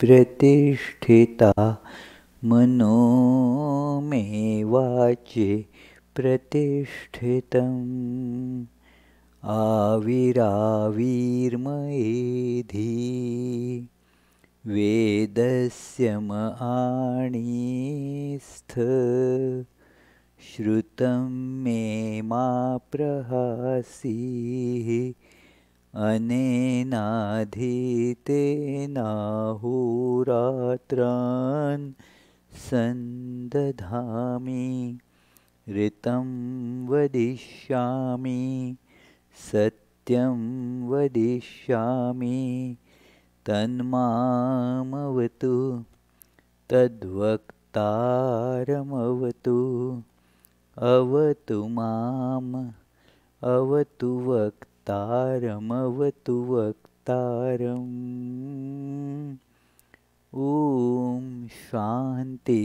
प्रतिष्ठिता मनो मे वाचे प्रतिष्ठितम् आविराविर्मयेधि वेदस्य मआणीस्थ श्रुतं मे मा प्रहासीः अनेनाधीतेनाहोरात्रान् सन्दधामि ऋतं वदिष्यामि सत्यं वदिष्यामि तन्मामवतु तद्वक्तारमवतु अवतु माम् अवतु वक्तारमवतु वक्तारम् ॐ शान्ति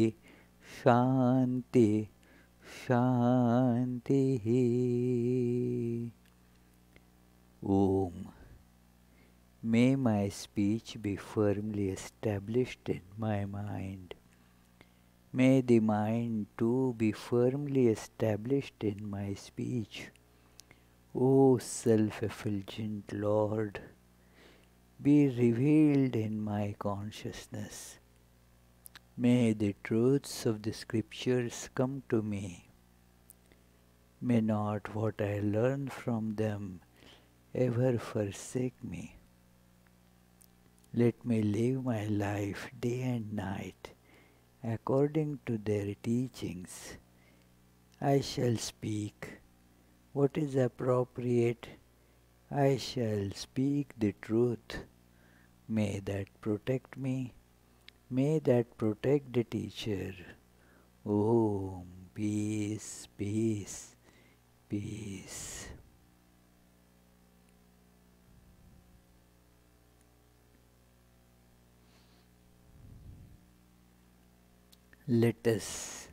शान्ति शान्तिः ॐ May my speech be firmly established in my mind. May the mind too be firmly established in my speech. O self-effulgent Lord, be revealed in my consciousness. May the truths of the scriptures come to me. May not what I learn from them ever forsake me. Let me live my life day and night according to their teachings. I shall speak what is appropriate. I shall speak the truth. May that protect me. May that protect the teacher. Om, peace, peace, peace. Let us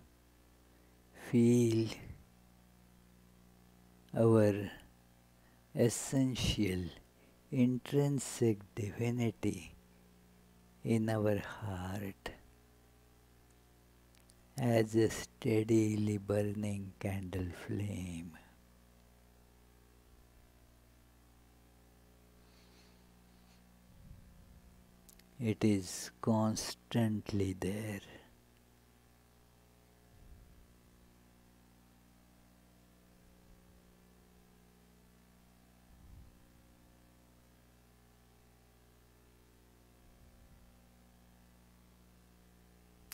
feel our essential, intrinsic divinity in our heart as a steadily burning candle flame. It is constantly there.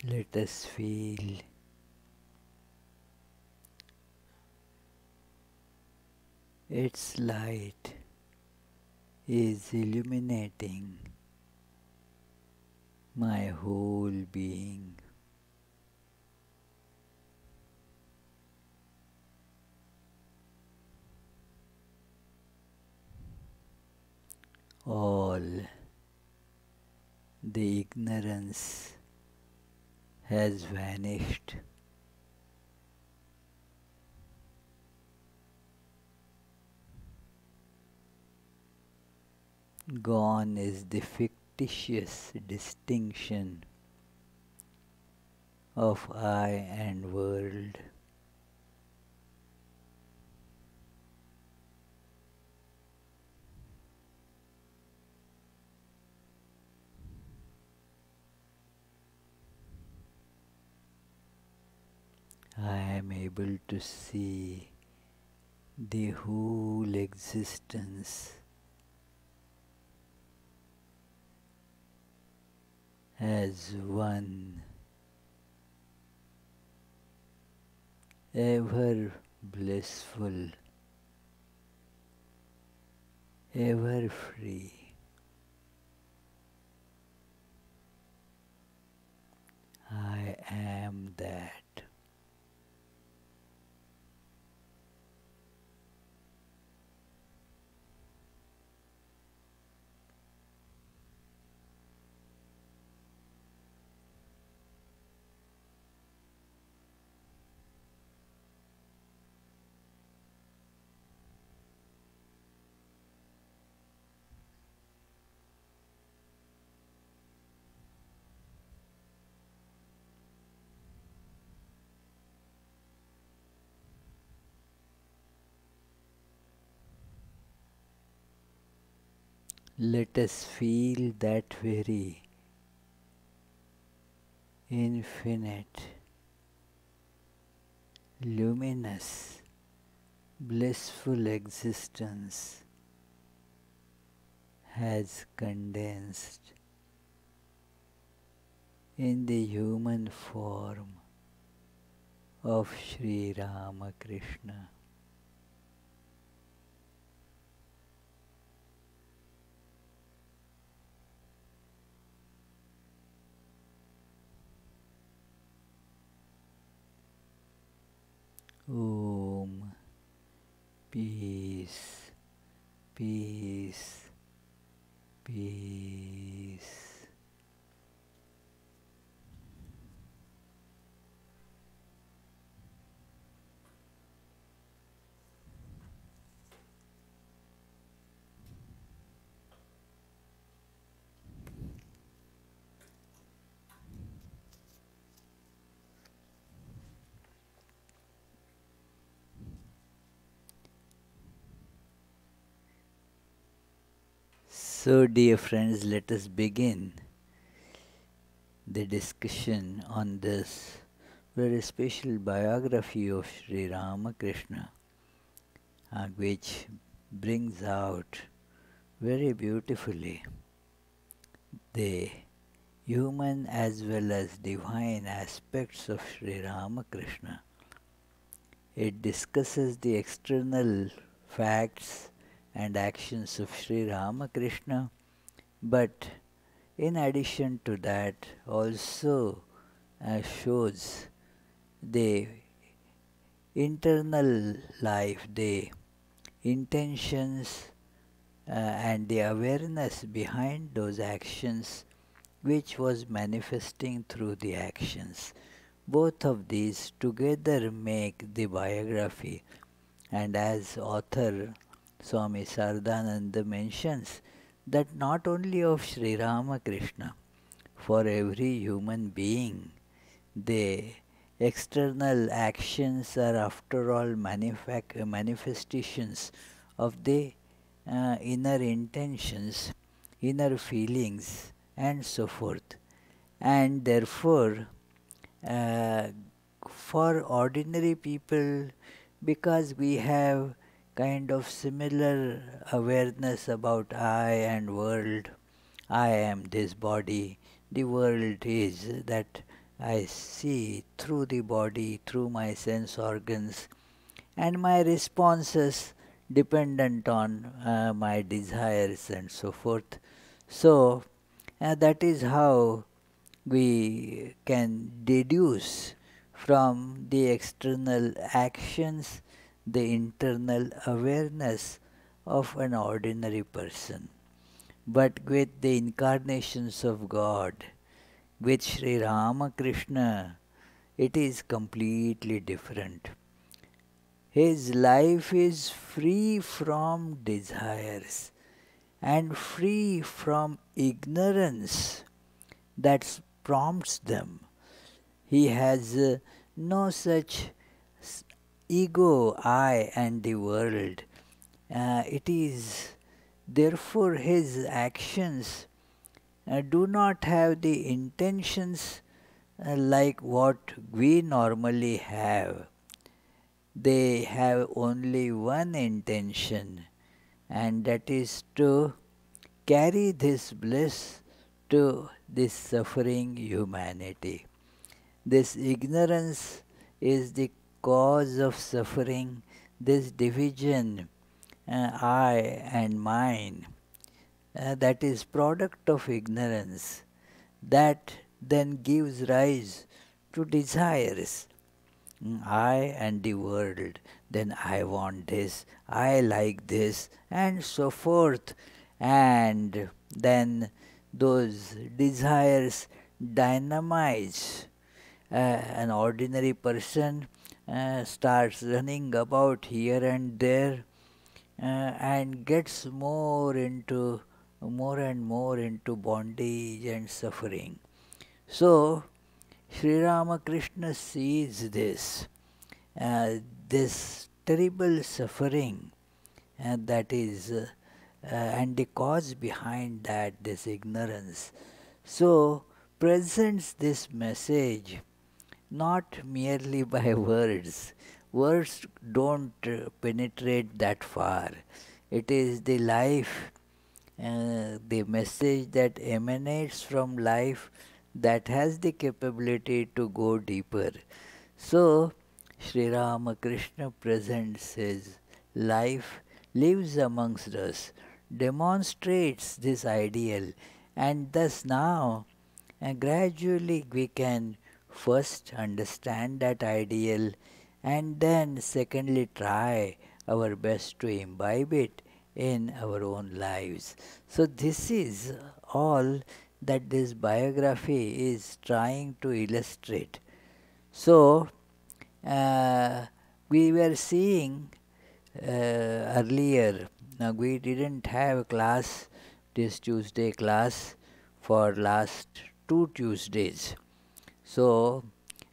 Let us feel its light is illuminating my whole being. All the ignorance has vanished. Gone is the fictitious distinction of I and world. I am able to see the whole existence as one ever blissful, ever free. I am that. Let us feel that very infinite, luminous, blissful existence has condensed in the human form of Sri Ramakrishna. Om. Peace, peace, peace. So, dear friends, let us begin the discussion on this very special biography of Sri Ramakrishna, which brings out very beautifully the human as well as divine aspects of Sri Ramakrishna. It discusses the external facts and actions of Sri Ramakrishna, but in addition to that also shows the internal life, the intentions and the awareness behind those actions which was manifesting through the actions. Both of these together make the biography, and as author Swami Saradananda mentions, that not only of Sri Ramakrishna, for every human being, the external actions are after all manifestations of the inner intentions, inner feelings, and so forth. And therefore, uh, for ordinary people, because we have kind of similar awareness about I and world, I am this body, the world is that I see through the body, through my sense organs, and my responses dependent on my desires and so forth. So that is how we can deduce from the external actions the internal awareness of an ordinary person. But with the incarnations of God, with Sri Ramakrishna, it is completely different. His life is free from desires and free from ignorance that prompts them. He has no such ego, I, and the world. It is therefore his actions do not have the intentions like what we normally have. They have only one intention, and that is to carry this bliss to this suffering humanity. This ignorance is the cause of suffering, this division, I and mine, that is product of ignorance, that then gives rise to desires. I and the world, then I want this, I like this, and so forth. And then those desires dynamize. An ordinary person starts running about here and there and gets more and more into bondage and suffering. So, Sri Ramakrishna sees this terrible suffering that is and the cause behind that, this ignorance. So, presents this message not merely by words. Words don't penetrate that far. It is the life, the message that emanates from life that has the capability to go deeper. So, Sri Ramakrishna presents his life, lives amongst us, demonstrates this ideal, and thus now gradually we can first understand that ideal and then secondly try our best to imbibe it in our own lives. So this is all that this biography is trying to illustrate. So we were seeing earlier, now we didn't have class, this Tuesday class, for last 2 Tuesdays. So,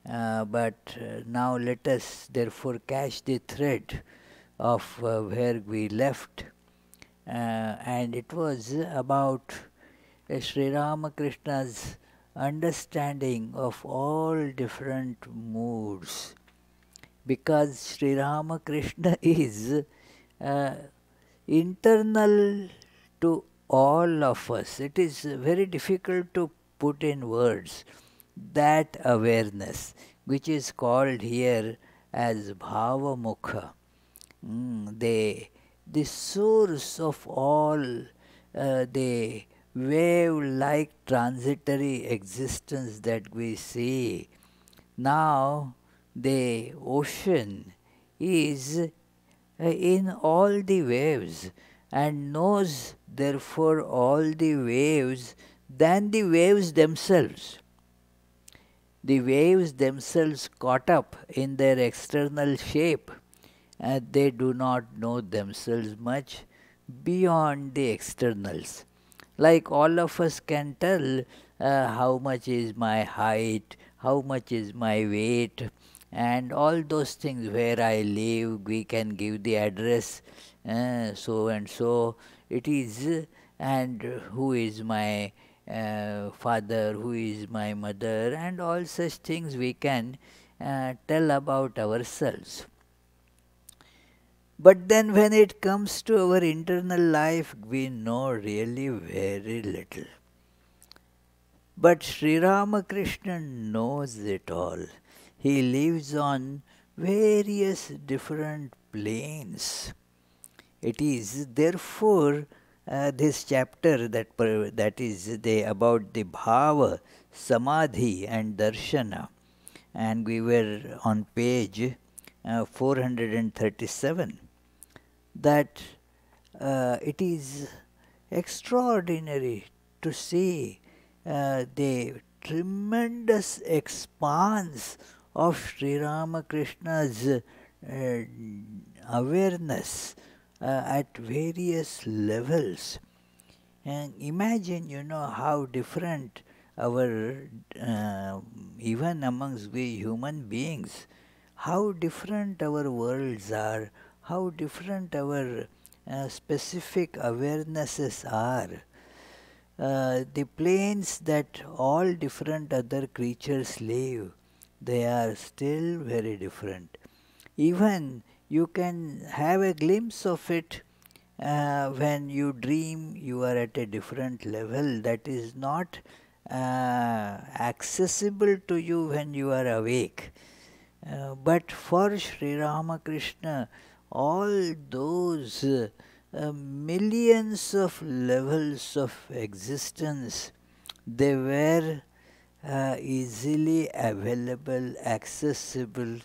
but now let us therefore catch the thread of where we left. And it was about Sri Ramakrishna's understanding of all different moods. Because Sri Ramakrishna is internal to all of us. It is very difficult to put in words that awareness, which is called here as Bhaava Mukha. The source of all the wave-like transitory existence that we see. Now the ocean is in all the waves and knows therefore all the waves than the waves themselves. The waves themselves caught up in their external shape, and they do not know themselves much beyond the externals. Like all of us can tell how much is my height, how much is my weight, and all those things, where I live, we can give the address, so and so it is, and who is my father, who is my mother, and all such things we can tell about ourselves. But then when it comes to our internal life, we know really very little. But Sri Ramakrishna knows it all. He lives on various different planes. It is therefore this chapter that is about the Bhaava, Samadhi and Darshana. And we were on page 437. That it is extraordinary to see the tremendous expanse of Sri Ramakrishna's awareness at various levels. And imagine, how different our, even amongst we human beings, how different our worlds are, how different our specific awarenesses are. The planes that all different other creatures live, they are still very different. Even you can have a glimpse of it when you dream. You are at a different level that is not accessible to you when you are awake. But for Sri Ramakrishna, all those millions of levels of existence, they were easily available, accessible.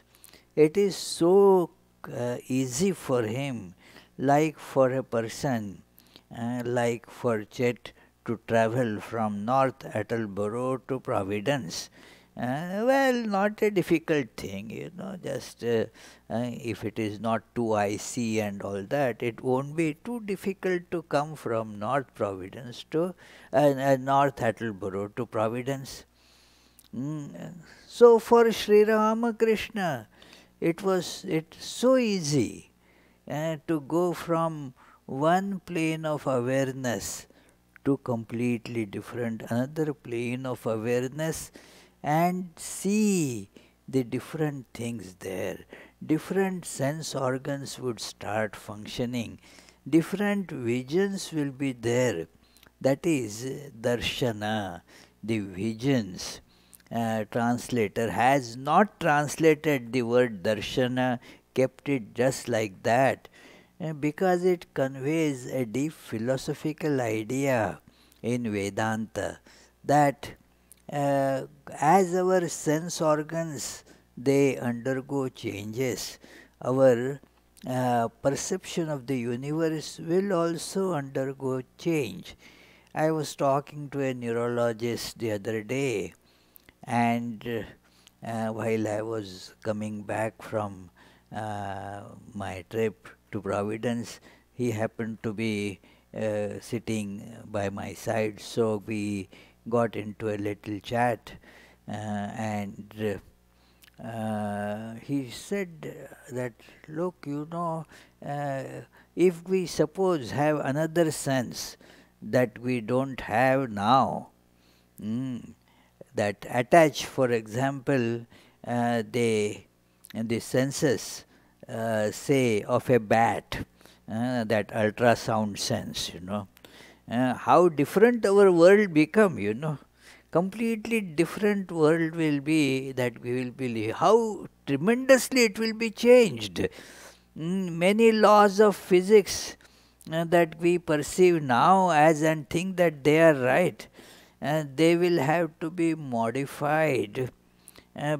It is so easy for him, like for a person, like for Chet to travel from North Attleboro to Providence. Well, not a difficult thing, just if it is not too icy and all that, it won't be too difficult to come from North Providence to North Attleboro to Providence. So for Sri Ramakrishna, it's so easy to go from one plane of awareness to completely different another plane of awareness and see the different things there. Different sense organs would start functioning. Different visions will be there. That is Darshana, the visions. Translator has not translated the word Darshana, kept it just like that, because it conveys a deep philosophical idea in Vedanta that as our sense organs they undergo changes, our perception of the universe will also undergo change. I was talking to a neurologist the other day, and while I was coming back from my trip to Providence, he happened to be sitting by my side, so we got into a little chat, and he said that, look, if we suppose have another sense that we don't have now, that attach, for example, the senses, say, of a bat, that ultrasound sense, how different our world become. Completely different world will be that we will believe. How tremendously it will be changed. Many laws of physics that we perceive now as and think that they are right, they will have to be modified,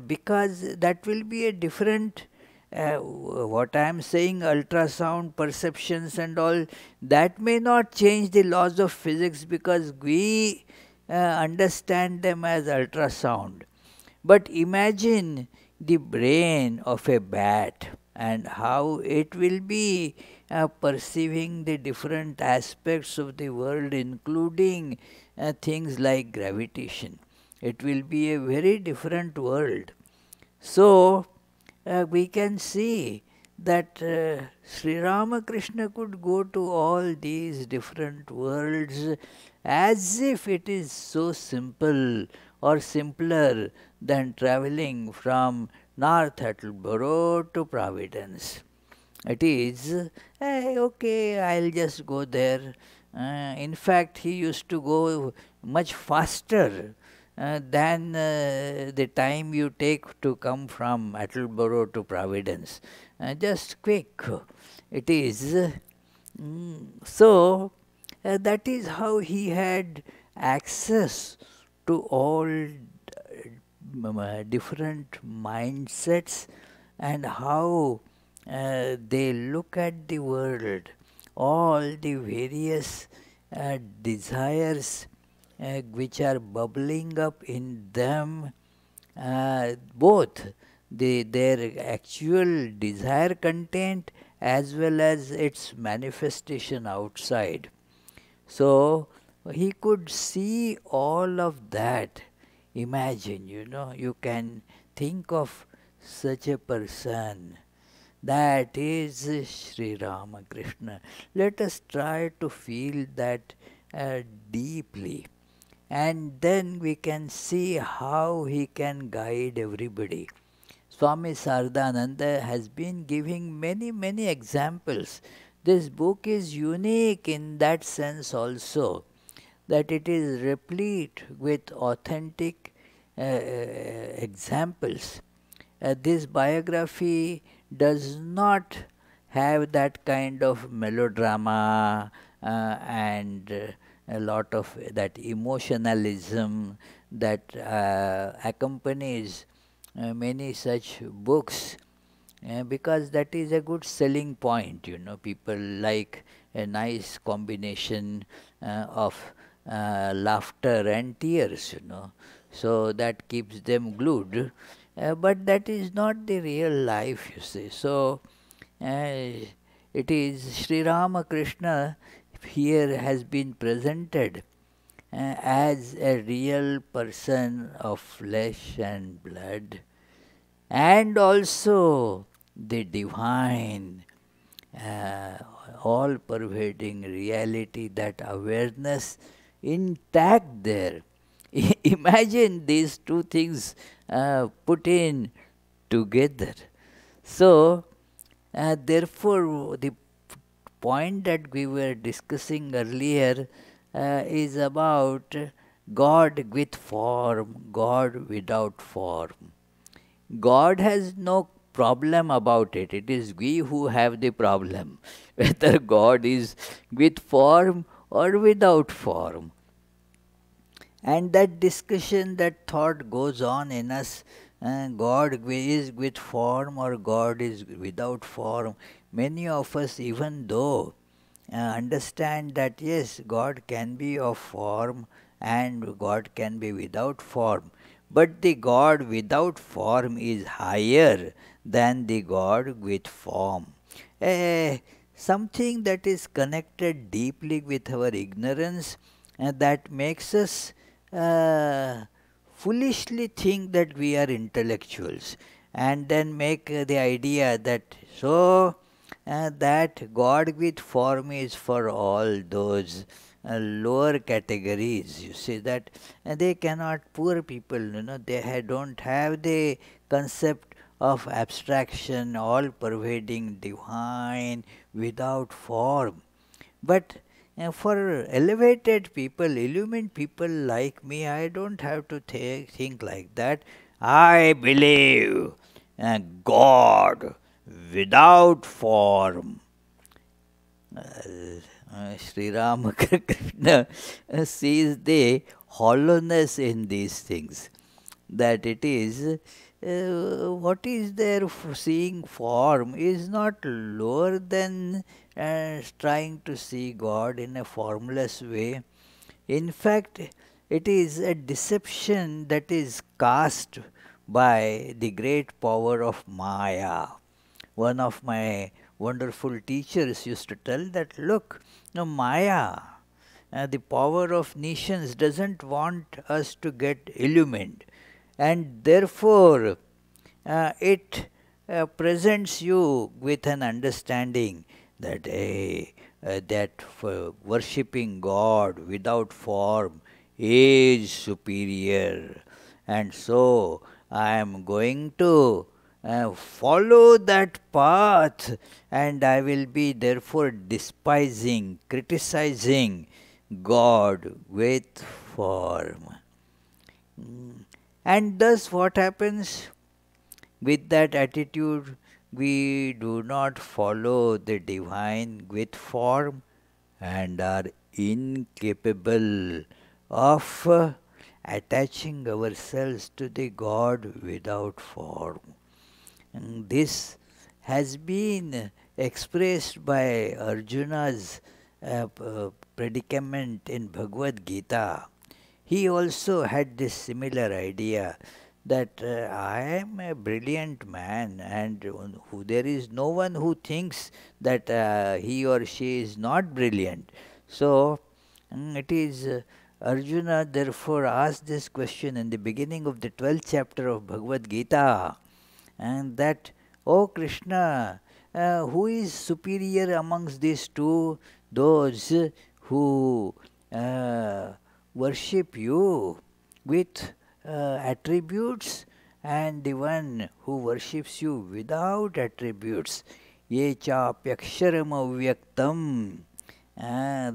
because that will be a different, what I am saying, ultrasound perceptions and all, that may not change the laws of physics because we understand them as ultrasound. But imagine the brain of a bat and how it will be perceiving the different aspects of the world, including things like gravitation. It will be a very different world. So, we can see that Sri Ramakrishna could go to all these different worlds as if it is so simple or simpler than travelling from North Attleboro to Providence. It is, okay, I'll just go there. In fact, he used to go much faster than the time you take to come from Attleboro to Providence. Just quick. It is. So, that is how he had access to all different mindsets and how they look at the world, all the various desires which are bubbling up in them, both their actual desire content as well as its manifestation outside. So he could see all of that. Imagine, you can think of such a person. That is Sri Ramakrishna. Let us try to feel that deeply, and then we can see how he can guide everybody. Swami Saradananda has been giving many, many examples. This book is unique in that sense also, that it is replete with authentic examples. This biography does not have that kind of melodrama and a lot of that emotionalism that accompanies many such books, because that is a good selling point. People like a nice combination of laughter and tears. So that keeps them glued. But that is not the real life, you see. So it is Sri Ramakrishna here has been presented as a real person of flesh and blood, and also the divine all-pervading reality, that awareness intact there. Imagine these two things put in together. So, therefore, the point that we were discussing earlier is about God with form, God without form. God has no problem about it. It is we who have the problem, whether God is with form or without form. And that discussion, that thought goes on in us. God is with form or God is without form. Many of us, even though understand that yes, God can be of form and God can be without form, but the God without form is higher than the God with form. Something that is connected deeply with our ignorance, that makes us foolishly think that we are intellectuals, and then make the idea that that God with form is for all those lower categories. You see that they cannot, poor people, they don't have the concept of abstraction, all pervading divine without form. But for elevated people, illumined people like me, I don't have to think like that. I believe God without form. Sri Ramakrishna sees the hollowness in these things, that it is what is there seeing form is not lower than trying to see God in a formless way. In fact, it is a deception that is cast by the great power of Maya. One of my wonderful teachers used to tell that, look, Maya, the power of nations, doesn't want us to get illumined, and therefore it presents you with an understanding that worshipping God without form is superior, and so I am going to follow that path, and I will be therefore despising, criticizing God with form. And thus what happens? With that attitude, we do not follow the divine with form and are incapable of attaching ourselves to the God without form. And this has been expressed by Arjuna's predicament in Bhagavad Gita. He also had this similar idea that I am a brilliant man, and there is no one who thinks that he or she is not brilliant. So it is Arjuna therefore asked this question in the beginning of the 12th chapter of Bhagavad Gita, and that, O Krishna, who is superior amongst these two? Those who worship you with attributes, and the one who worships you without attributes. Ye chapyaksharam avyaktam,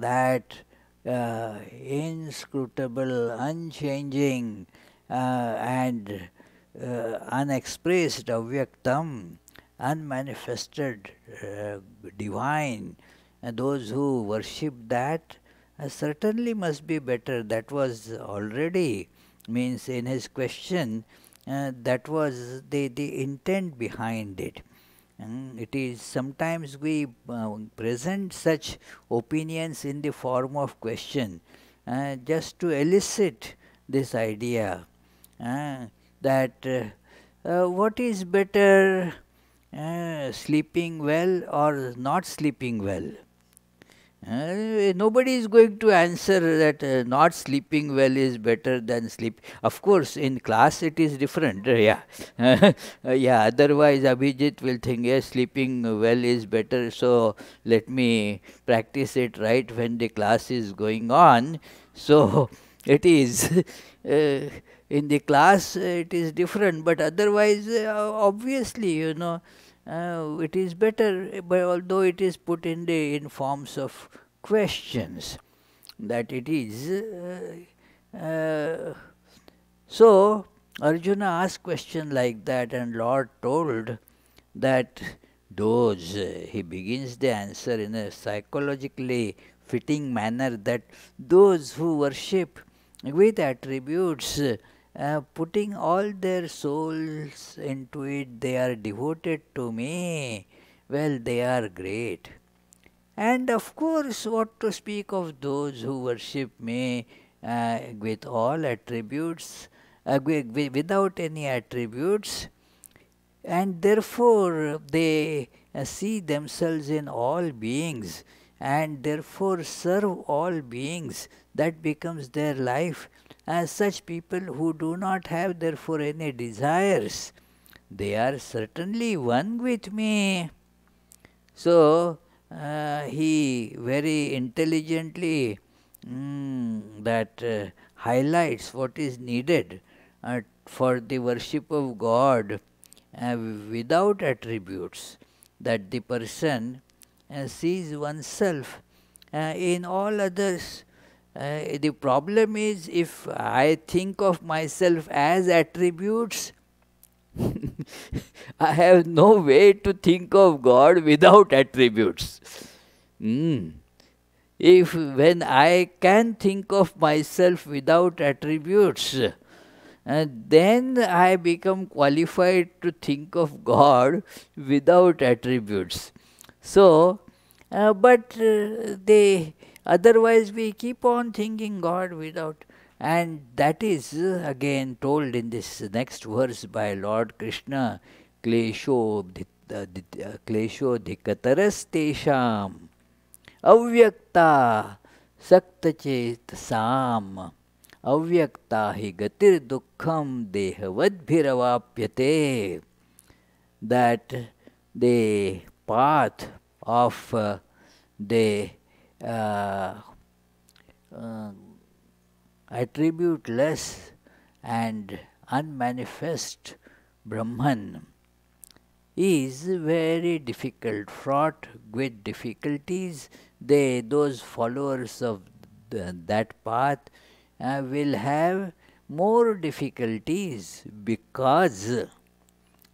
that inscrutable, unchanging, and unexpressed avyaktam, unmanifested divine, and those who worship that certainly must be better. That was already, means in his question, that was the intent behind it. It is sometimes we present such opinions in the form of question just to elicit this idea that what is better, sleeping well or not sleeping well? Nobody is going to answer that not sleeping well is better than sleep. Of course, in class it is different. Yeah, yeah. Otherwise, Abhijit will think, yes, sleeping well is better. So let me practice it right when the class is going on. So it is. In the class, it is different, but otherwise, obviously, it is better, but although it is put in forms of questions, that it is. So Arjuna asked question like that, and Lord told that those, he begins the answer in a psychologically fitting manner, that those who worship with attributes, putting all their souls into it, they are devoted to me, well, they are great. And of course, what to speak of those who worship me with all attributes, without any attributes, and therefore they see themselves in all beings, and therefore serve all beings. That becomes their life. As such people who do not have therefore any desires, they are certainly one with me. So he very intelligently that highlights what is needed for the worship of God without attributes, that the person sees oneself in all others. The problem is, if I think of myself as attributes, I have no way to think of God without attributes. If when I can think of myself without attributes, then I become qualified to think of God without attributes. So, but they otherwise we keep on thinking God without. And that is again told in this next verse by Lord Krishna, Klesho Dhikataras Tesham Avyakta Saktachetasam Avyakta hi gatir dukkham dehavadbhiravapyate. That the path of the attributeless and unmanifest Brahman is very difficult, fraught with difficulties. Those followers of that path will have more difficulties, because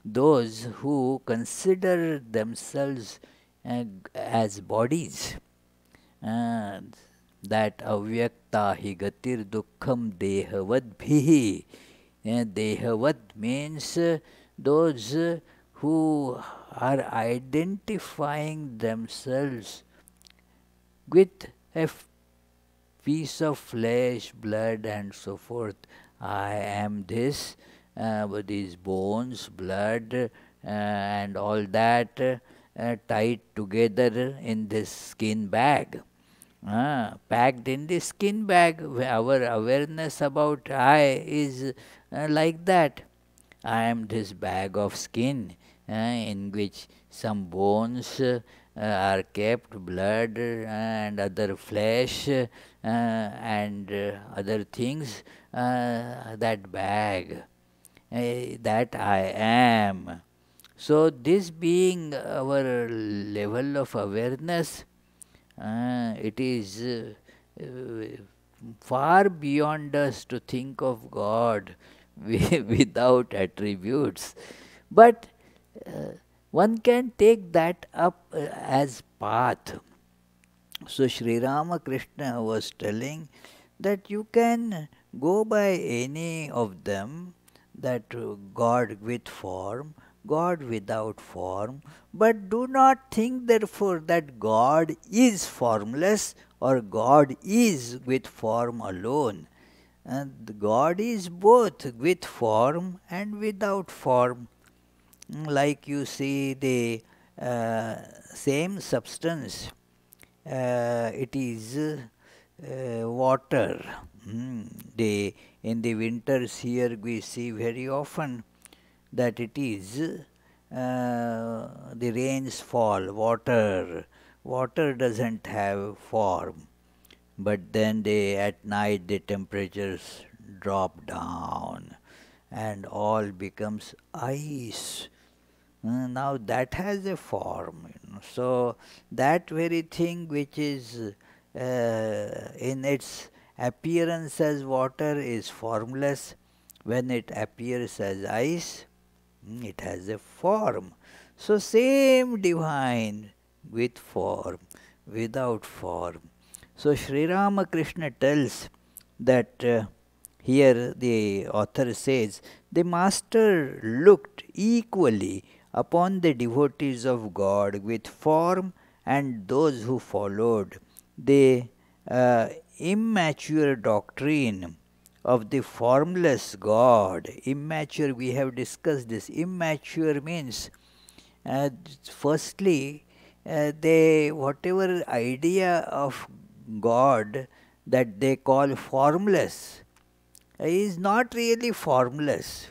those who consider themselves as bodies, that avyakta hi gatir dukkham dehavadbhihi. Dehavad means those who are identifying themselves with a piece of flesh, blood, and so forth. I am this, with these bones, blood, and all that tied together in this skin bag. Packed in the skin bag. Our awareness about I is like that. I am this bag of skin in which some bones are kept, blood and other flesh and other things. That bag, that I am. So this being our level of awareness, it is far beyond us to think of God without attributes. But one can take that up as path. So Sri Ramakrishna was telling that you can go by any of them, that God with form, God without form, but do not think therefore that God is formless or God is with form alone. And God is both with form and without form. Like you see the same substance it is water. In the winters here we see very often that it is the rains fall, water. Water doesn't have form, but then at night the temperatures drop down and all becomes ice. Now that has a form. So that very thing which is in its appearance as water is formless. When it appears as ice, it has a form. So same divine with form, without form. So Sri Ramakrishna tells that here the author says, the master looked equally upon the devotees of God with form and those who followed the immature doctrine of the formless God. Immature, we have discussed this. Immature means, firstly, they whatever idea of God that they call formless is not really formless.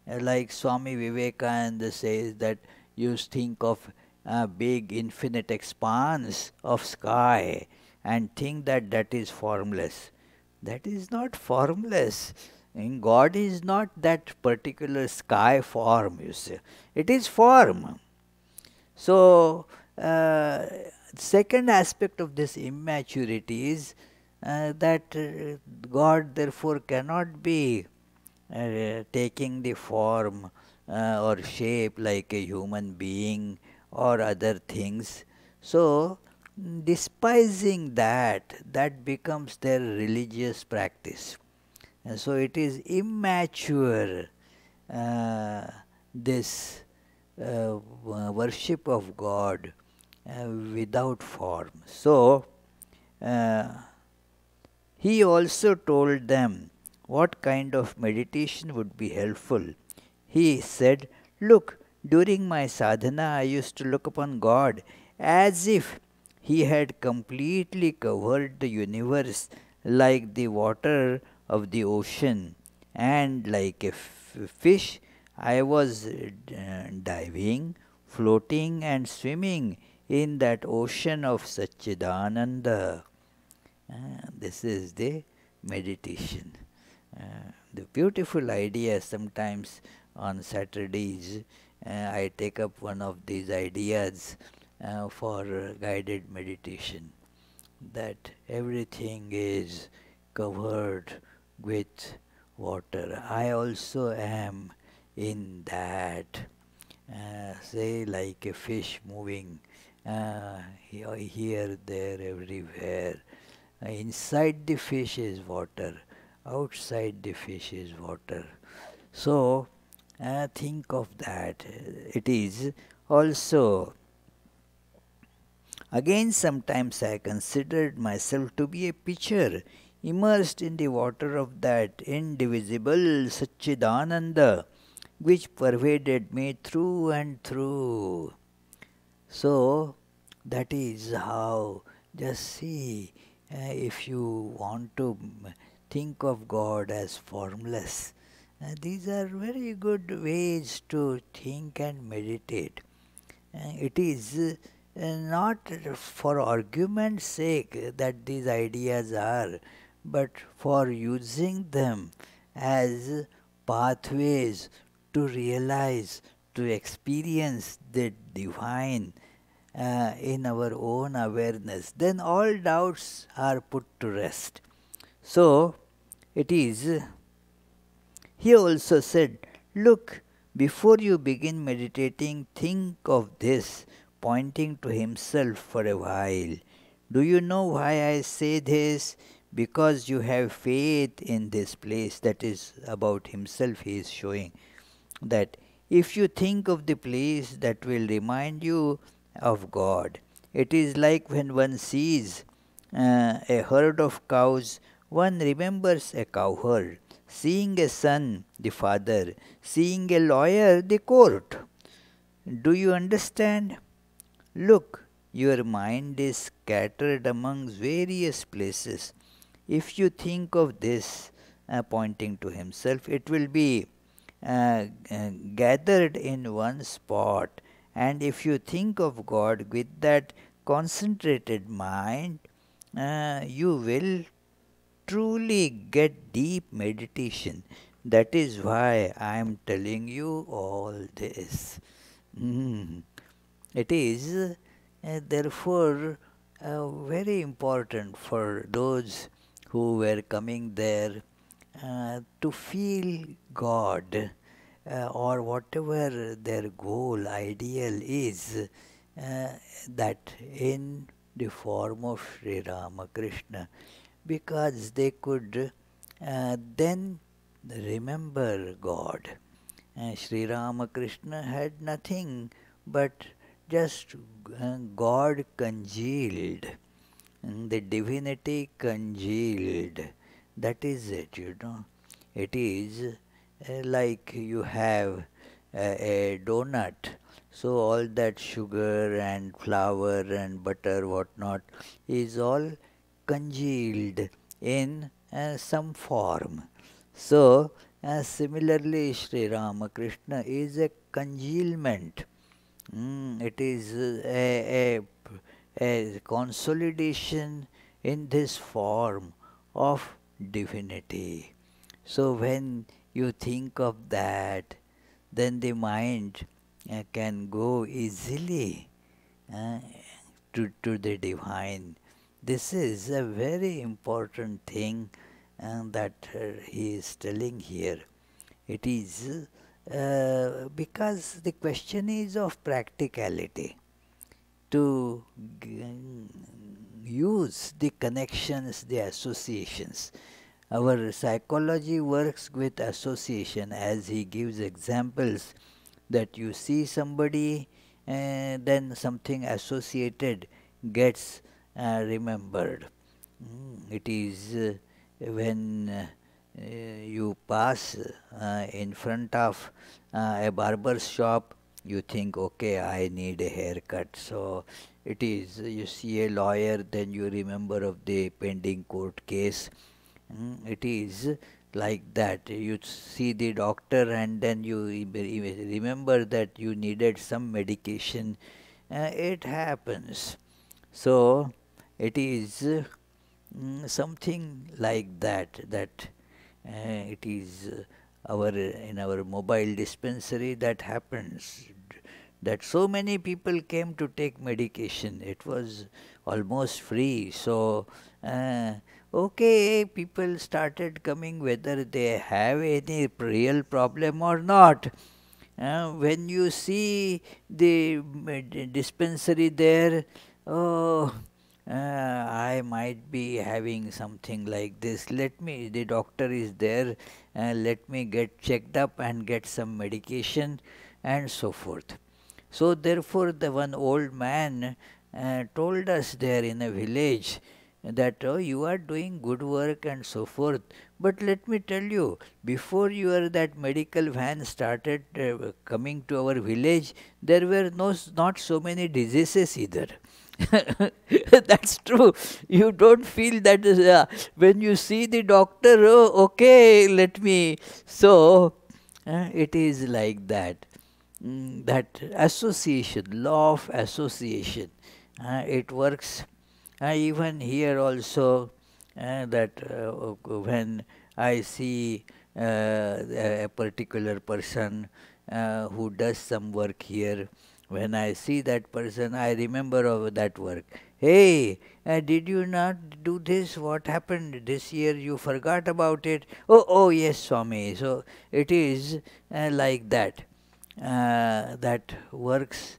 Like Swami Vivekananda says that you think of a big infinite expanse of sky and think that that is formless. That is not formless. And God is not that particular sky form, you see. It is form. So, second aspect of this immaturity is that God therefore cannot be taking the form or shape like a human being or other things. So, despising that becomes their religious practice. And so it is immature, this worship of God without form. So, he also told them what kind of meditation would be helpful. He said, look, during my sadhana I used to look upon God as if He had completely covered the universe like the water of the ocean, and like a fish I was diving, floating and swimming in that ocean of Chetanananda. This is the meditation. The beautiful idea. Sometimes on Saturdays I take up one of these ideas for guided meditation, that everything is covered with water. I also am in that, say like a fish moving here, there, everywhere. Inside the fish is water, outside the fish is water. So think of that. It is also, again sometimes I considered myself to be a pitcher immersed in the water of that indivisible Satchidananda which pervaded me through and through. So that is how, just see, if you want to think of God as formless, these are very good ways to think and meditate. It is not for argument's sake that these ideas are, but for using them as pathways to realize, to experience the divine in our own awareness. Then all doubts are put to rest. So, it is, he also said, look, before you begin meditating, think of this, pointing to himself for a while. Do you know why I say this? Because you have faith in this place. That is about himself he is showing. That if you think of the place, that will remind you of God. It is like when one sees a herd of cows, one remembers a cowherd. Seeing a son, the father. Seeing a lawyer, the court. Do you understand? Look, your mind is scattered among various places. If you think of this, pointing to himself, it will be gathered in one spot. And if you think of God with that concentrated mind, you will truly get deep meditation. That is why I am telling you all this. Mm. It is therefore very important for those who were coming there to feel God, or whatever their goal, ideal is, that in the form of Sri Ramakrishna, because they could then remember God. Sri Ramakrishna had nothing but just God congealed, the divinity congealed. That is it, you know. It is like you have a donut. So all that sugar and flour and butter, whatnot, is all congealed in some form. So similarly, Sri Ramakrishna is a congealment. It is a consolidation in this form of divinity. So when you think of that, then the mind can go easily uh, to the divine. This is a very important thing that he is telling here. It is because the question is of practicality, to use the connections, the associations. Our psychology works with association, as he gives examples that you see somebody and then something associated gets remembered. It is when you pass in front of a barber's shop, you think, okay, I need a haircut. So it is, you see a lawyer, then you remember of the pending court case. It is like that. You see the doctor and then you remember that you needed some medication. It happens. So it is something like that, that it is our in our mobile dispensary that happens, that so many people came to take medication. It was almost free. So okay, people started coming whether they have any real problem or not. When you see the dispensary there, oh, I might be having something like this. Let me, the doctor is there, let me get checked up and get some medication and so forth. So therefore the one old man told us there in a village that, oh, you are doing good work and so forth. But let me tell you, before that medical van started coming to our village, there were not so many diseases either. That's true. You don't feel that when you see the doctor, oh, okay, let me. So it is like that. That association, law of association, it works. Even here also, that when I see a particular person who does some work here, when I see that person, I remember of that work. Hey, did you not do this? What happened this year? You forgot about it. Oh, yes, Swami. So it is like that. That works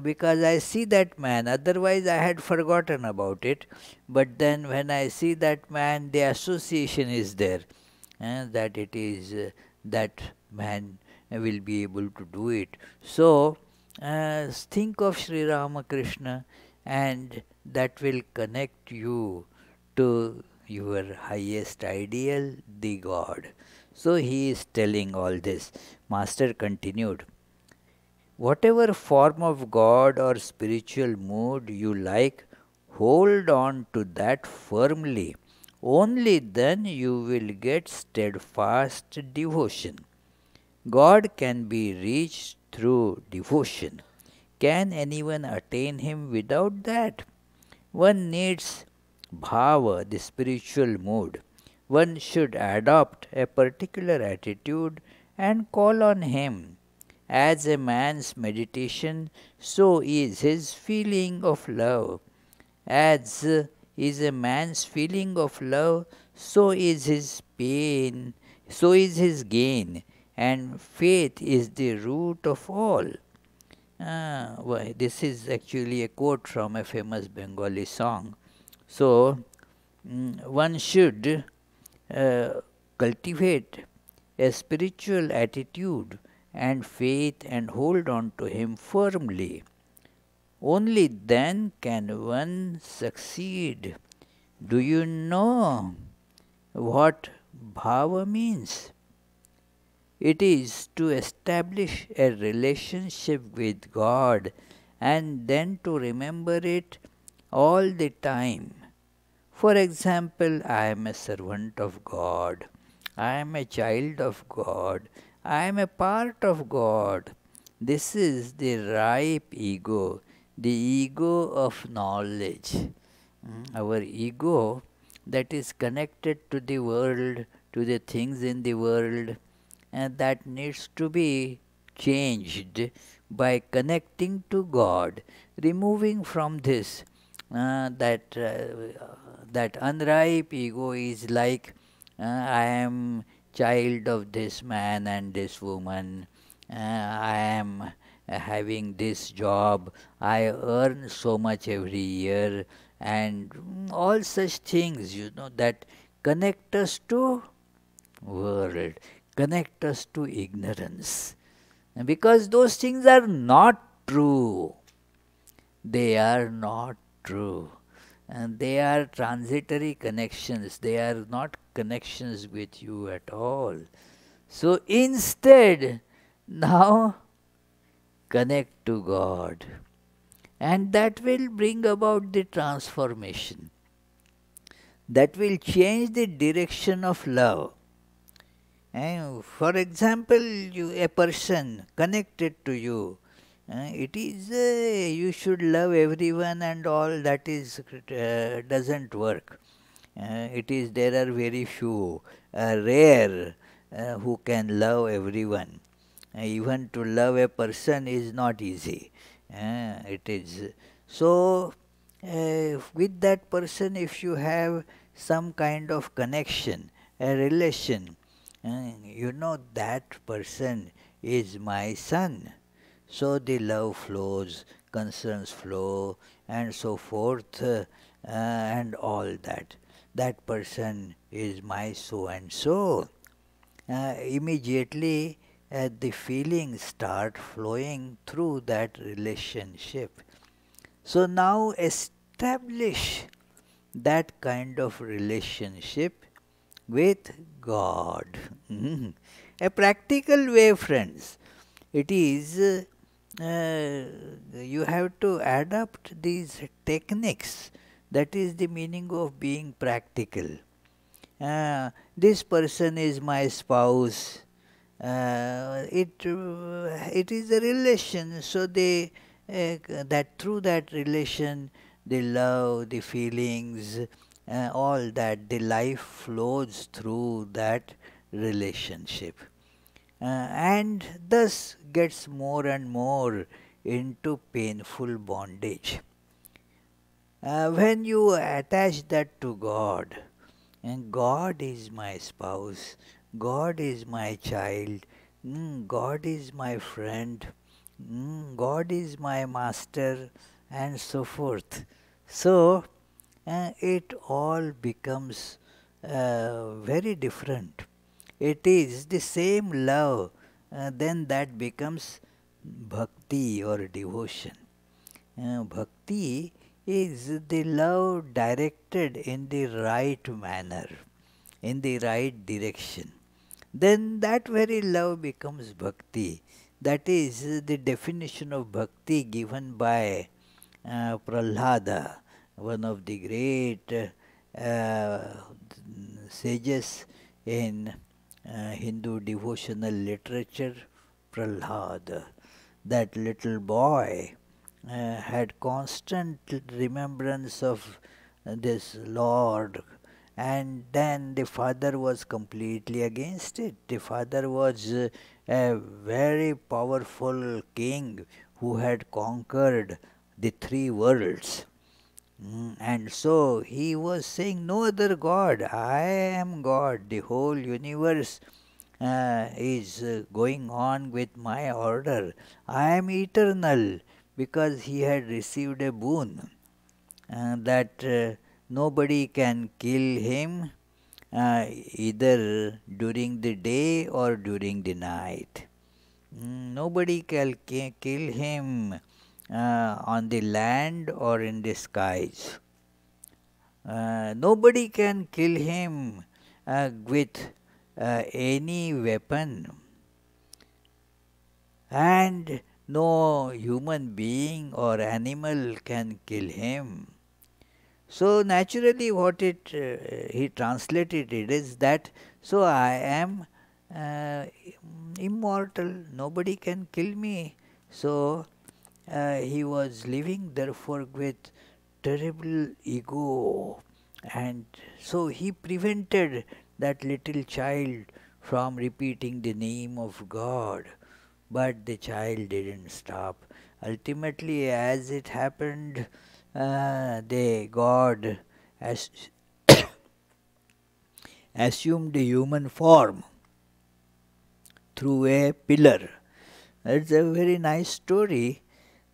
because I see that man. Otherwise, I had forgotten about it. But then, when I see that man, the association is there, that it is that man will be able to do it. So, think of Sri Ramakrishna, and that will connect you to your highest ideal, the God. So he is telling all this. Master continued. Whatever form of God or spiritual mood you like, hold on to that firmly. Only then you will get steadfast devotion. God can be reached through devotion. Can anyone attain Him without that? One needs Bhaava, the spiritual mood. One should adopt a particular attitude and call on Him. As a man's meditation, so is his feeling of love. As is a man's feeling of love, so is his pain, so is his gain, and faith is the root of all. This is actually a quote from a famous Bengali song. So, one should uh, cultivate a spiritual attitude and faith and hold on to Him firmly. Only then can one succeed. Do you know what Bhava means? It is to establish a relationship with God and then to remember it all the time. For example, I am a servant of God. I am a child of God. I am a part of God. This is the ripe ego, the ego of knowledge. Our ego that is connected to the world, to the things in the world, and that needs to be changed by connecting to God, removing from this that unripe ego is like I am child of this man and this woman, I am having this job, I earn so much every year, and all such things, that connect us to world, connect us to ignorance. And because those things are not true. They are not true. And they are transitory connections. They are not connections with you at all. So instead, now connect to God. And that will bring about the transformation. That will change the direction of love. And for example, a person connected to you, it is you should love everyone and all, that is doesn't work. It is there are very few, rare, who can love everyone. Even to love a person is not easy. It is so. With that person, if you have some kind of connection, a relation, that person is my son. So the love flows, concerns flow, and so forth, and all that. That person is my so and so. Immediately, the feelings start flowing through that relationship. So now establish that kind of relationship with God. A practical way, friends. It is you have to adapt these techniques. That is the meaning of being practical. This person is my spouse. It is a relation. So that through that relation, the love, the feelings, all that, the life flows through that relationship. And thus gets more and more into painful bondage. When you attach that to God, and God is my spouse, God is my child, God is my friend, God is my master, and so forth. So, it all becomes very different. It is the same love, then that becomes bhakti or devotion. Bhakti is the love directed in the right manner, in the right direction. Then that very love becomes bhakti. That is the definition of bhakti given by Prahlada, one of the great sages in Hindu devotional literature, Prahlada. That little boy had constant remembrance of this Lord, and then the father was completely against it. The father was a very powerful king who had conquered the three worlds. And so he was saying, no other God, I am God, the whole universe is going on with my order. I am eternal, because he had received a boon that nobody can kill him either during the day or during the night. Nobody can kill him on the land or in the skies. Nobody can kill him with any weapon, and no human being or animal can kill him. So naturally what he translated it is that, so I am immortal, nobody can kill me. So he was living therefore with terrible ego, and so he prevented that little child from repeating the name of God. But the child didn't stop. Ultimately, as it happened, the God assumed a human form through a pillar. It's a very nice story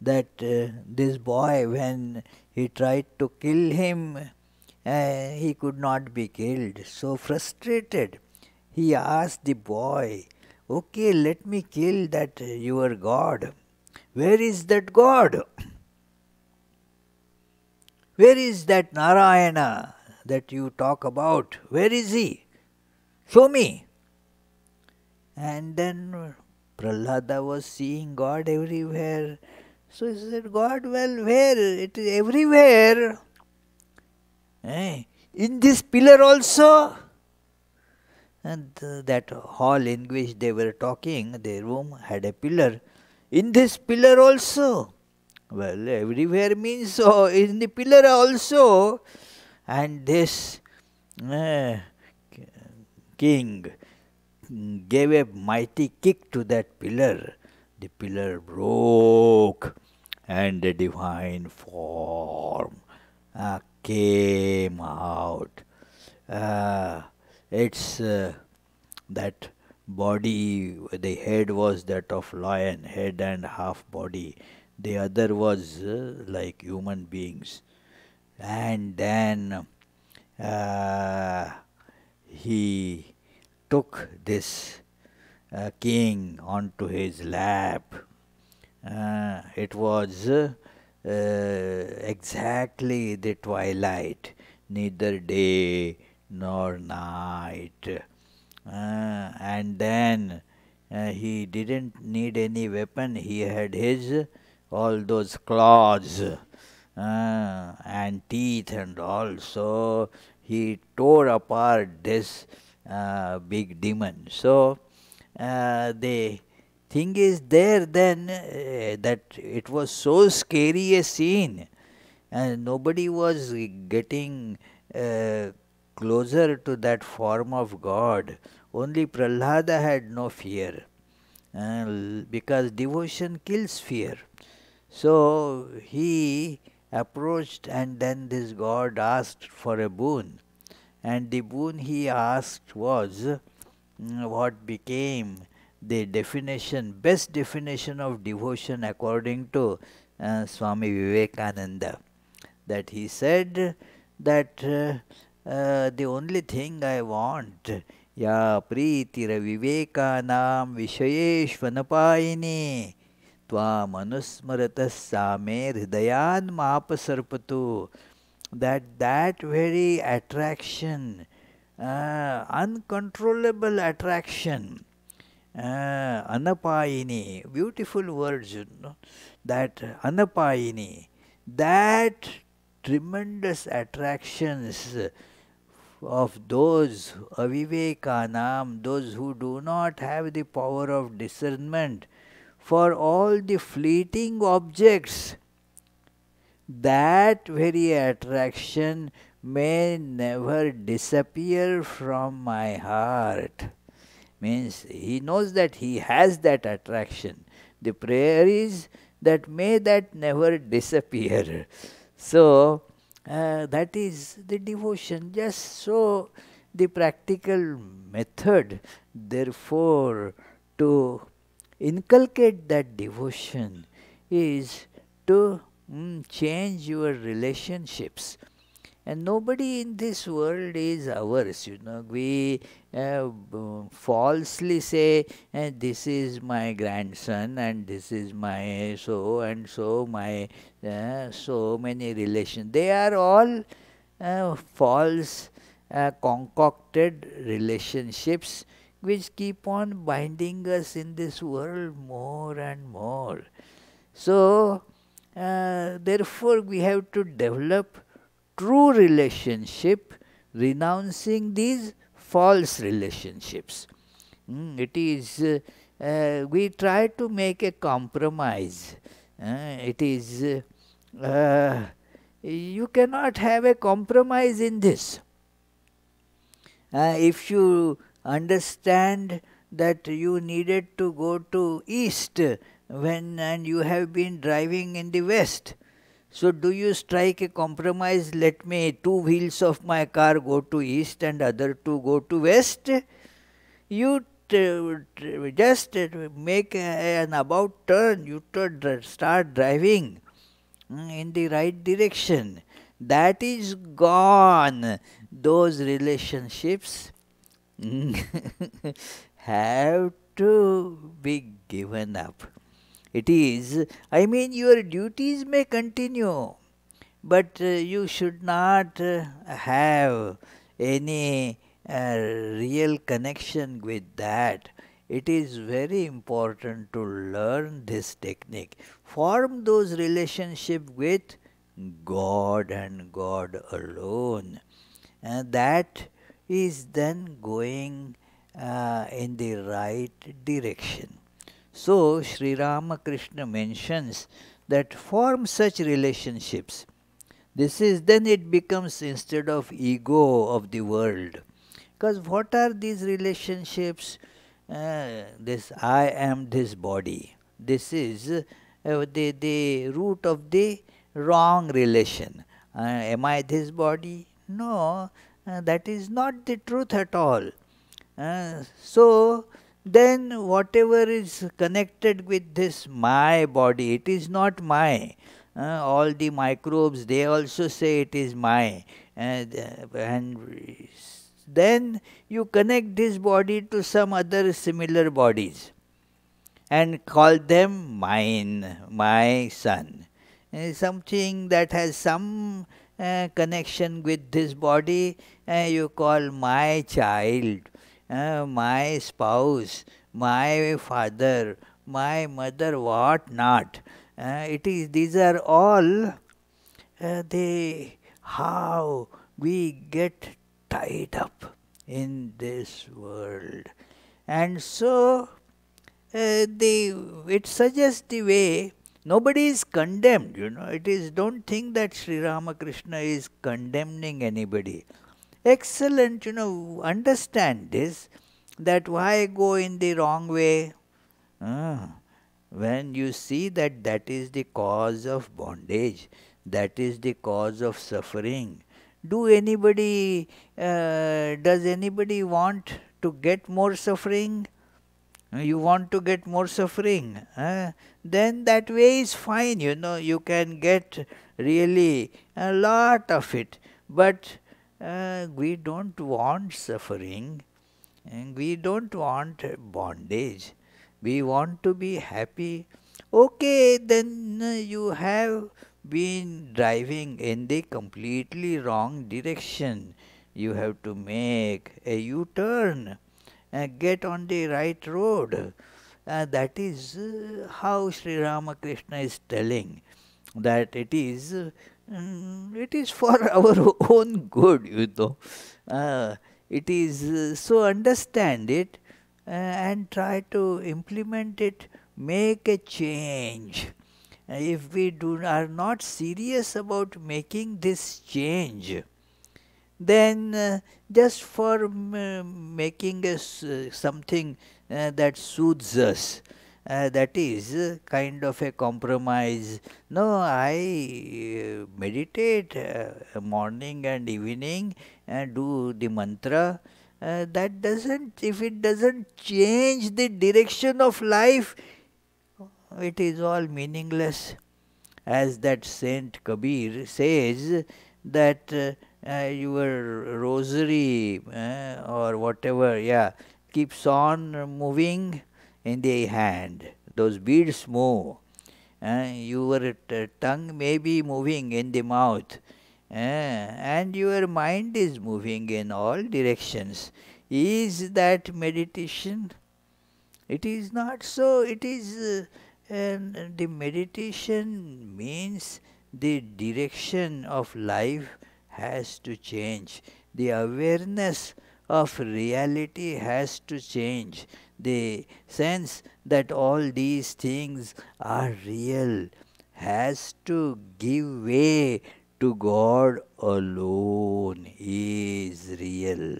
that this boy, when he tried to kill him, he could not be killed. So frustrated, he asked the boy, okay, let me kill that your God. Where is that God? Where is that Narayana that you talk about? Where is he? Show me. And then Prahlada was seeing God everywhere. So he said, God, well, where? It is everywhere. In this pillar also. And that hall in which they were talking, the room had a pillar. In this pillar also. Well, everywhere means so, in the pillar also. And this king gave a mighty kick to that pillar. The pillar broke, and a divine form came out. It's that body, the head was that of lion, head and half body. The other was like human beings. And then he took this king onto his lap. It was exactly the twilight, neither day nor night. And then he didn't need any weapon. He had his all those claws and teeth and all. So he tore apart this big demon. So the thing is there then that it was so scary a scene, and nobody was getting closer to that form of God. Only Prahlada had no fear, because devotion kills fear. So he approached, and then this God asked for a boon. And the boon he asked was what became the definition, best definition of devotion according to Swami Vivekananda. That he said that the only thing I want, ya pritira vivekanam vishayeshvanapayini tvam anusmaratas same hridayan mahapasarpatu, that very attraction, uncontrollable attraction Anapayini, beautiful words, that Anapayini, that tremendous attractions of those avivekanam, those who do not have the power of discernment for all the fleeting objects, that very attraction may never disappear from my heart. Means he knows that he has that attraction. The prayer is that may that never disappear. So, that is the devotion. Just so the practical method, therefore, to inculcate that devotion is to change your relationships. And nobody in this world is ours, We falsely say, this is my grandson and this is my so and so, my so many relations. They are all false, concocted relationships which keep on binding us in this world more and more. So, therefore, we have to develop true relationship, renouncing these false relationships. It is, we try to make a compromise. It is, you cannot have a compromise in this. If you understand that you needed to go to east and you have been driving in the west, so do you strike a compromise, let me two wheels of my car go to east and other two go to west? You just make an about turn, you start driving in the right direction. That is gone. Those relationships have to be given up. It is, your duties may continue, but you should not have any real connection with that. It is very important to learn this technique. Form those relationships with God and God alone. And that is then going in the right direction. So, Sri Ramakrishna mentions that form such relationships. This is, then it becomes instead of ego of the world. Because what are these relationships? This I am this body. This is the root of the wrong relation. Am I this body? No, that is not the truth at all. So, then whatever is connected with this my body, it is not my. All the microbes, they also say it is my. And then you connect this body to some other similar bodies and call them mine, my son. Something that has some connection with this body, you call my child, my spouse, my father, my mother, what not. These are all how we get tied up in this world. And so it suggests the way. Nobody is condemned, It is, don't think that Sri Ramakrishna is condemning anybody. Excellent, understand this, that why go in the wrong way? When you see that that is the cause of bondage, that is the cause of suffering, does anybody want to get more suffering? You want to get more suffering? Then that way is fine, you can get really a lot of it. But we don't want suffering, and we don't want bondage. We want to be happy. Okay, then you have been driving in the completely wrong direction. You have to make a U-turn. get on the right road. That is how Sri Ramakrishna is telling that it is for our own good, Uh, it is so understand it and try to implement it, make a change. If we are not serious about making this change, then just for making us something that soothes us, that is kind of a compromise. No, I meditate morning and evening and do the mantra. That doesn't, if it doesn't change the direction of life, it is all meaningless. As that Saint Kabir says, that your rosary or whatever, yeah, keeps on moving in the hand. Those beads move. Your tongue may be moving in the mouth, and your mind is moving in all directions. Is that meditation? It is not so. It is the meditation means the direction of life has to change. The awareness of reality has to change. The sense that all these things are real has to give way to God alone is real.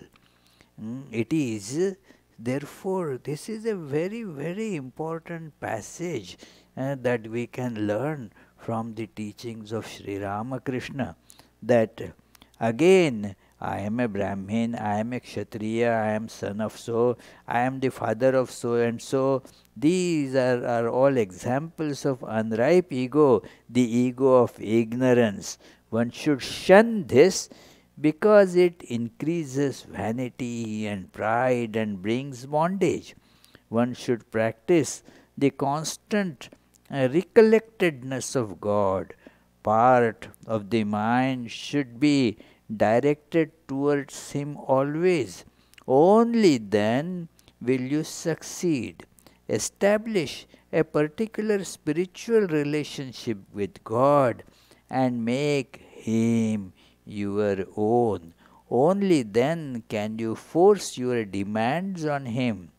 It is, therefore, this is a very, very important passage that we can learn from the teachings of Sri Ramakrishna. That again, I am a Brahmin, I am a Kshatriya, I am son of so, I am the father of so and so. These are all examples of unripe ego, the ego of ignorance. One should shun this because it increases vanity and pride and brings bondage. One should practice the constant recollectedness of God. Part of the mind should be directed towards Him always. Only then will you succeed. Establish a particular spiritual relationship with God and make Him your own. Only then can you force your demands on Him.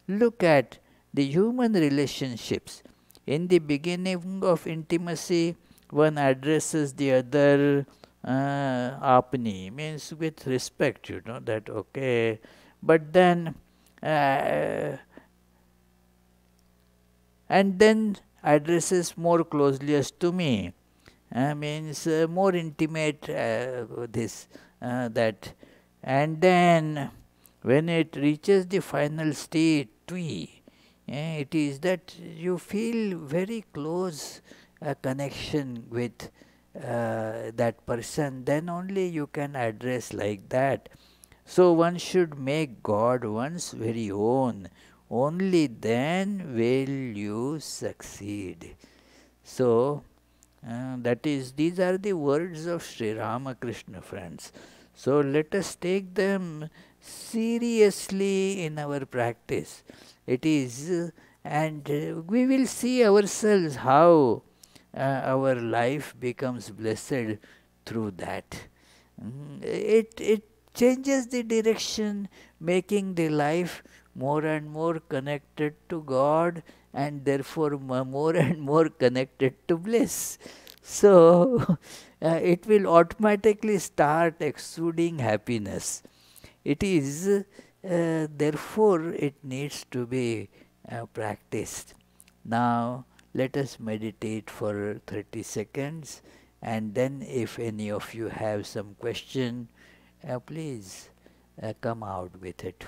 Look at the human relationships. In the beginning of intimacy, one addresses the other apni, means with respect, that okay. But then, and then addresses more closely as to me. Means more intimate this that, and then when it reaches the final state twi, it is that you feel very close connection with that person, then only you can address like that. So one should make God one's very own. Only then will you succeed. So that is, these are the words of Sri Ramakrishna, friends. So let us take them seriously in our practice. It is, and we will see ourselves how our life becomes blessed through that. It changes the direction, making the life more and more connected to God, and therefore more and more connected to bliss. So it will automatically start exuding happiness. It is, therefore, it needs to be practiced. Now, let us meditate for 30 seconds, and then if any of you have some question, please come out with it.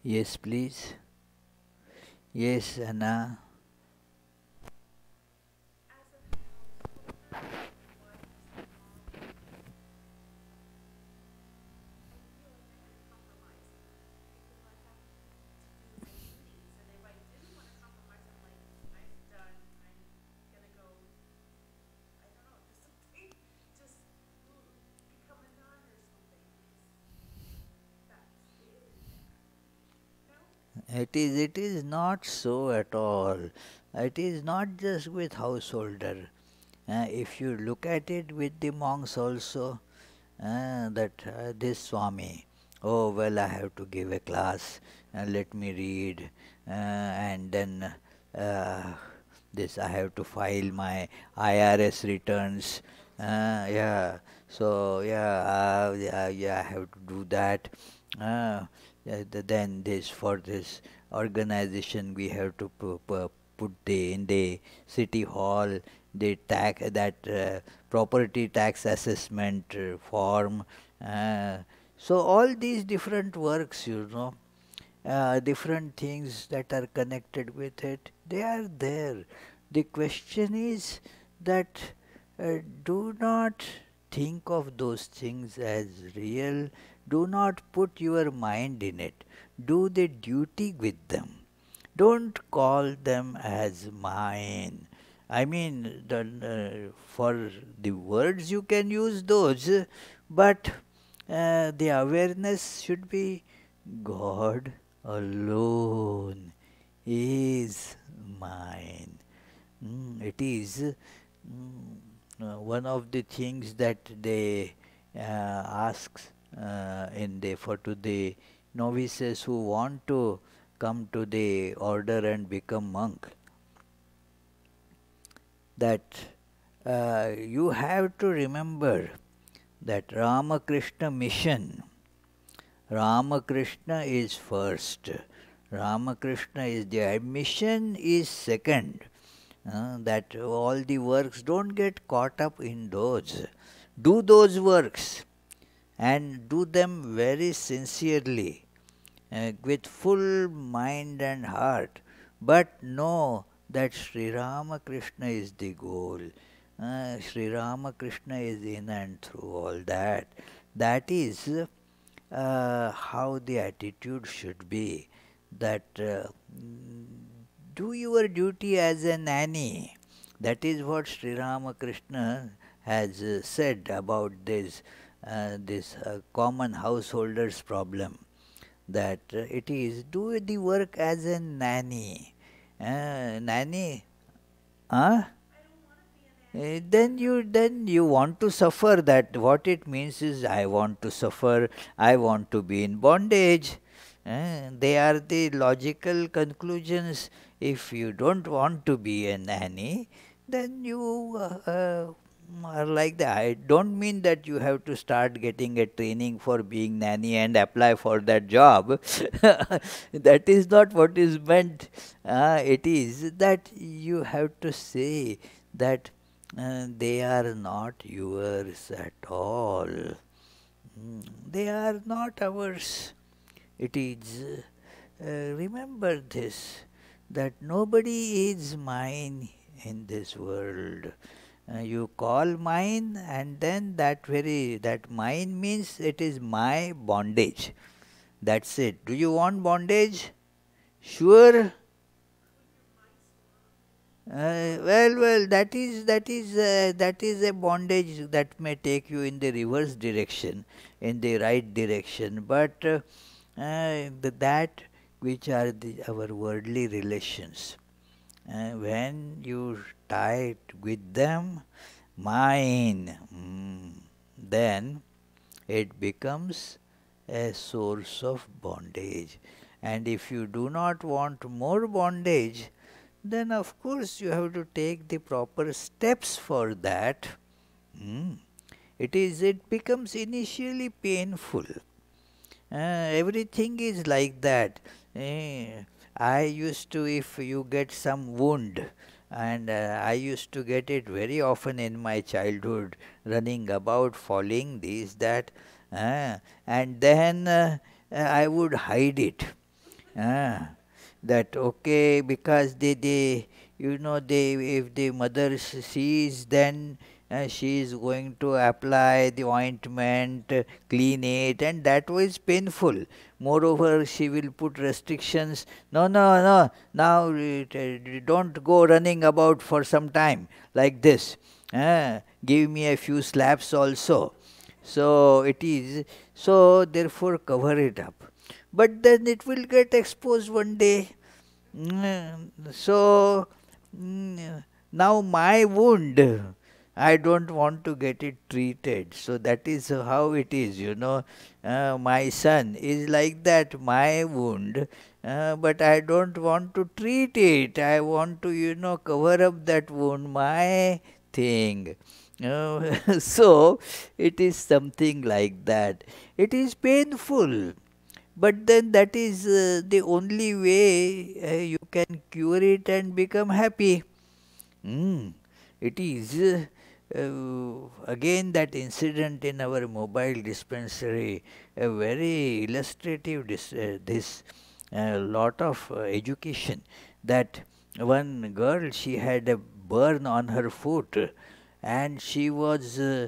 Yes, please. Yes, Anna. It is not so at all. It is not just with householder. If you look at it with the monks also, that this Swami, oh well, I have to give a class, let me read, and then this I have to file my IRS returns. Yeah, so yeah, I have to do that. Yeah, then this for this organization we have to put in the city hall the tax that property tax assessment form. Uh, so all these different works, different things that are connected with it, they are there. The question is that do not think of those things as real. Do not put your mind in it. Do the duty with them. Don't call them as mine. I mean, for the words you can use those, but the awareness should be God alone is mine. It is one of the things that they asks in the for to the novices who want to come to the order and become monk, that you have to remember that Ramakrishna mission, Ramakrishna is first, Ramakrishna is the mission is second. That all the works, don't get caught up in those. Do those works and do them very sincerely, with full mind and heart, but know that Sri Ramakrishna is the goal. Sri Ramakrishna is in and through all that. That is how the attitude should be. That do your duty as a nanny. That is what Sri Ramakrishna has said about this common householder's problem. That it is do the work as a nanny. Nanny, huh? Then you want to suffer. That what it means is I want to suffer. I want to be in bondage. They are the logical conclusions. If you don't want to be a nanny, then you are like that. I don't mean that you have to start getting a training for being nanny and apply for that job. That is not what is meant. It is that you have to say that they are not yours at all. They are not ours. It is, remember this, that nobody is mine in this world. You call mine, and then that mine means it is my bondage. That's it. Do you want bondage? Sure. Well, that is a bondage that may take you in the reverse direction, in the right direction. But that which are our worldly relations, when you tie it with them, mine, then it becomes a source of bondage. And if you do not want more bondage, then of course you have to take the proper steps for that. It becomes initially painful. Everything is like that. I used to, if you get some wound, and I used to get it very often in my childhood, running about, falling, this, that, and then I would hide it. That okay, because they if the mother sees, then she is going to apply the ointment, clean it, and that was painful. Moreover, she will put restrictions. No, no, no. Now don't go running about for some time like this. Give me a few slaps also. So it is. So therefore, cover it up. but then it will get exposed one day. So now my wound, I don't want to get it treated. So that is how it is, my son is like that, my wound, but I don't want to treat it. I want to, cover up that wound, my thing. So it is something like that. It is painful, but then that is the only way you can cure it and become happy. Mm. It is again that incident in our mobile dispensary, a very illustrative this lot of education, that one girl, she had a burn on her foot, and she was uh,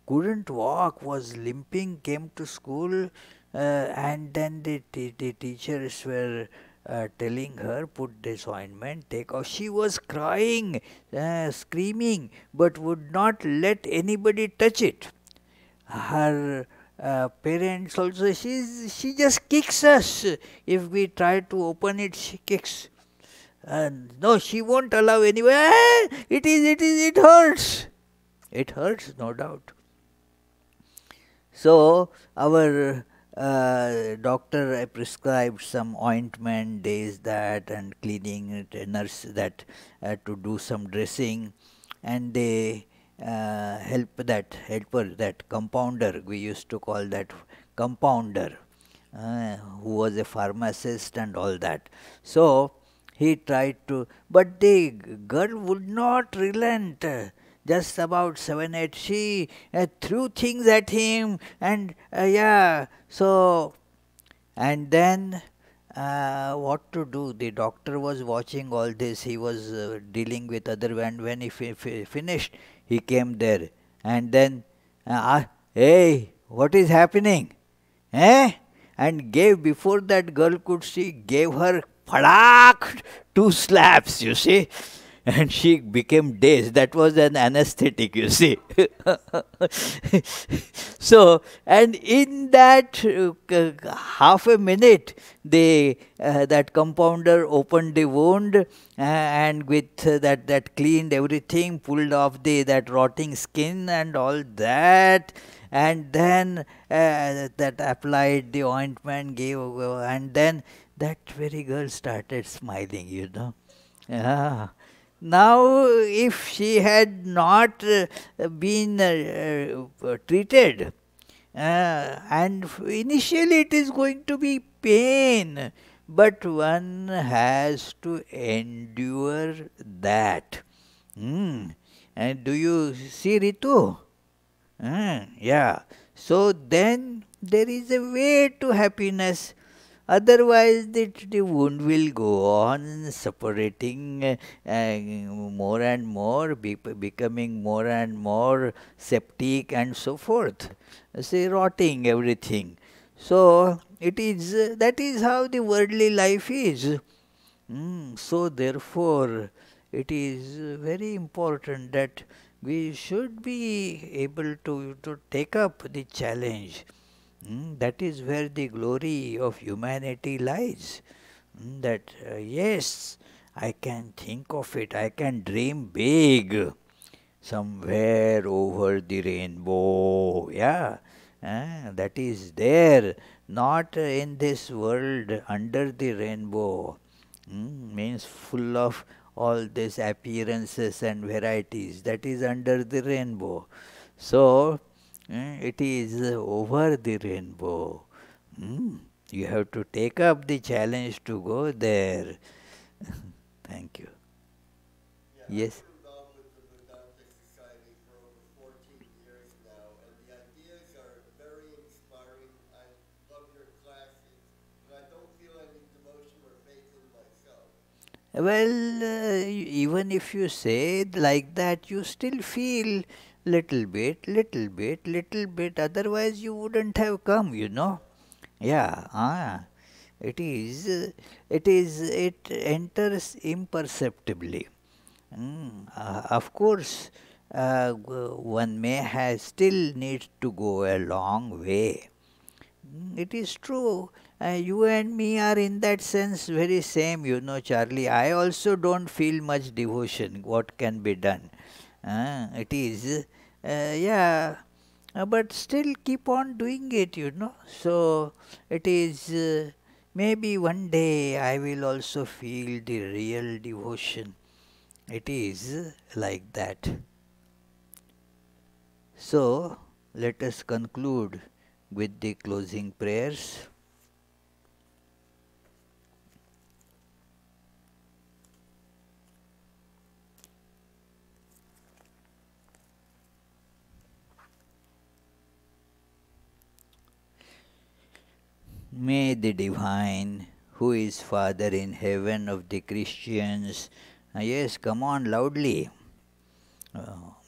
couldn't walk, was limping, came to school, and then the teachers were telling her, put this ointment, take off. She was crying, screaming, but would not let anybody touch it. Her parents also, she just kicks us. If we try to open it, she kicks. No, she won't allow anyone. It hurts. It hurts, no doubt. So our doctor prescribed some ointment, days that, and cleaning it, nurse that, to do some dressing, and they helper, that compounder, we used to call that compounder, who was a pharmacist and all that. So he tried to, but the girl would not relent. Just about 7, 8, she threw things at him, and yeah, so, and then what to do? The doctor was watching all this. He was dealing with other, and when he finished, he came there, and then, hey, what is happening? Eh? And gave, before that girl could see, gave her padak, 2 slaps, you see. And she became dazed. That was an anesthetic, you see. So, and in that half a minute, that compounder opened the wound, and with that cleaned everything, pulled off that rotting skin and all that, and then that applied the ointment, gave, and then that very girl started smiling, Yeah. Now, if she had not been treated, and initially it is going to be pain, but one has to endure that. And do you see, Ritu? Yeah. So then there is a way to happiness. Otherwise, the wound will go on separating more and more, becoming more and more septic and so forth, say rotting everything. So it is that is how the worldly life is. So therefore, it is very important that we should be able to take up the challenge. That is where the glory of humanity lies. That yes, I can think of it, I can dream big, somewhere over the rainbow. Yeah, that is there, not in this world, under the rainbow. Means full of all these appearances and varieties. That is under the rainbow. So, it is over the rainbow. You have to take up the challenge to go there. Thank you. Yeah, Yes. I've been involved with the Vedanta Society for over 14 years now, and the ideas are very inspiring. I love your classes, but I don't feel any devotion or faith in myself. Well, even if you say it like that, you still feel little bit, little bit, little bit. Otherwise, you wouldn't have come. Yeah. It is. It enters imperceptibly. Of course, one may have still needs to go a long way. It is true. You and me are in that sense very same, Charlie. I also don't feel much devotion. What can be done? It is, yeah, but still keep on doing it. So it is, maybe one day I will also feel the real devotion. It is like that. So let us conclude with the closing prayers. May the Divine, who is Father in heaven of the Christians, yes, come on loudly.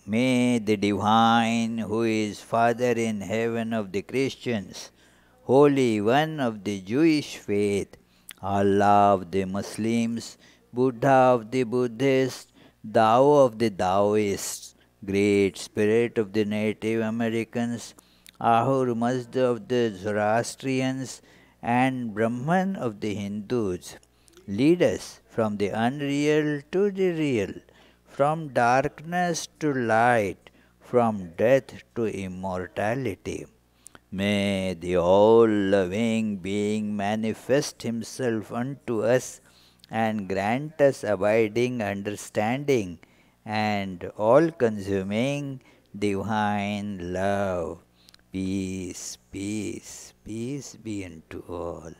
May the Divine, who is Father in heaven of the Christians, Holy One of the Jewish faith, Allah of the Muslims, Buddha of the Buddhists, Tao of the Taoists, Great Spirit of the Native Americans, Ahur Mazda of the Zoroastrians, and Brahman of the Hindus, lead us from the unreal to the real, from darkness to light, from death to immortality. May the all-loving being manifest himself unto us and grant us abiding understanding and all-consuming divine love. Peace, peace, peace be unto all.